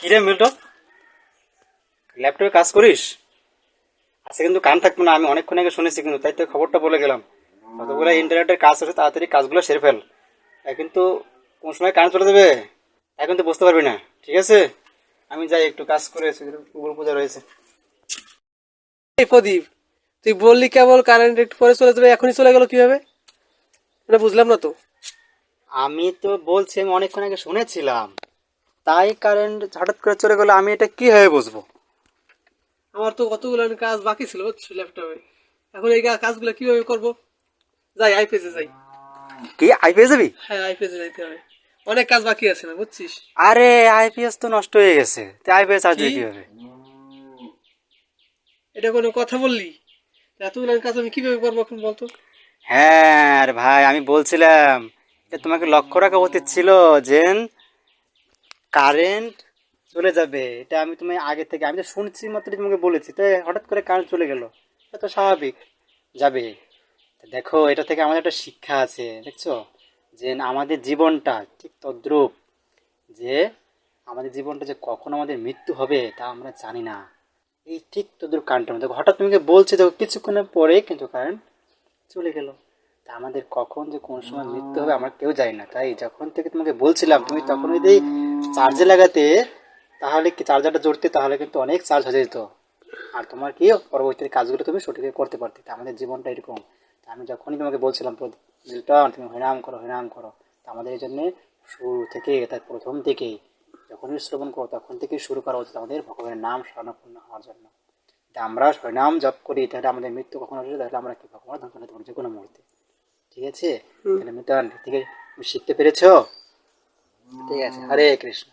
কিরে মিল্টন, ল্যাপটপে কাজ করিস? আজকে কিন্তু কান থাকবো না, আমি অনেকক্ষণ আগে শুনেছি, কিন্তু তাই তো খবরটা বলে গেলাম। কতগুলো ইন্টারনেটের কাজ আছে, তাড়াতাড়ি কাজগুলো সেরে ফেল। তাই কিন্তু কোন সময় কান চলে যাবে তা কিন্তু বুঝতে পারবি না, ঠিক আছে? আমি যাই, একটু কাজ করে এসে, গুগল পূজা রয়েছে। এই প্রদীপ, তুই বললি কেবল কারেন্ট একটু পরে চলে যাবে, এখনই চলে গেল কিভাবে? এটা বুঝলাম না তো। আমি তো বলছি, আমি অনেকক্ষণ আগে শুনেছিলাম, তাই কারেন্ট হঠাৎ করে চলে গেলো, আমি এটা কিভাবে বুঝবো? আমার তো কতগুলো কাজ বাকি ছিল বুঝছো ল্যাপটপে। এখন এই কাজগুলো কিভাবে করব? যাই আইপিএসে যাই। কি আই পেয়ে যাবি? হ্যাঁ, আইপিএসে যাইতে হবে। অনেক কাজ বাকি আছে না, বুঝছিস? আরে আইপিএস তো নষ্ট হয়ে গেছে, তাই আইপিএস কি? আসবে কিভাবে? এটা কোনো কথা বললি? এতগুলো কাজ আমি কিভাবে করবো এখন বলতো? হ্যাঁ আরে ভাই, আমি বলছিলাম যে তোমাকে লক্ষ্য রাখা উচিত ছিল যে কারেন্ট চলে যাবে। এটা আমি তুমি আগে থেকে, আমি তো শুনছি মাত্রই তোমাকে বলেছি, তাই হঠাৎ করে কারেন্ট চলে গেল, এটা তো স্বাভাবিক যাবে। তা দেখো, এটা থেকে আমাদের একটা শিক্ষা আছে, দেখছো? যে আমাদের জীবনটা ঠিক তদ্রূপ, যে আমাদের জীবনটা যে কখন আমাদের মৃত্যু হবে তা আমরা জানি না। এই ঠিক তদ্রূপ কারেন্টের মধ্যে হঠাৎ তোমাকে বলছে, দেখো কিছুক্ষণের পরে কিন্তু কারেন্ট চলে গেল। তা আমাদের কখন যে কোন সময় মৃত্যু হবে আমরা কেউ জানি না, তাই যখন থেকে তোমাকে বলছিলাম তুমি তখন যদি চার্জে লাগাতে, তাহলে কি চার্জারটা জড়তে, তাহলে কিন্তু অনেক চার্জ হয়ে যেত, আর তোমার কি পরবর্তী কাজগুলো তুমি সঠিকভাবে করতে পারতে। তা আমাদের জীবনটা এরকম। তা আমি যখনই তোমাকে বলছিলাম মিল্টন তুমি হরিনাম করো, হরিনাম করো, তা আমাদের এই জন্যে শুরু থেকে, তার প্রথম থেকেই যখনই শ্রবণ করো তখন থেকেই শুরু করা উচিত আমাদের ভগবানের নাম স্মরণাপন্ন হওয়ার জন্য। তা আমরা হরিনাম জপ করি, তাহলে আমাদের মৃত্যু কখন আসবে, তাহলে আমরা কি ভগবান ধ্বংস করতে পারি যে কোনো মুহূর্তে। ঠিক আছে? হুম। তাহলে মিল্টন থেকে তুমি শিখতে পেরেছো? ঠিক আছে, হরে কৃষ্ণ।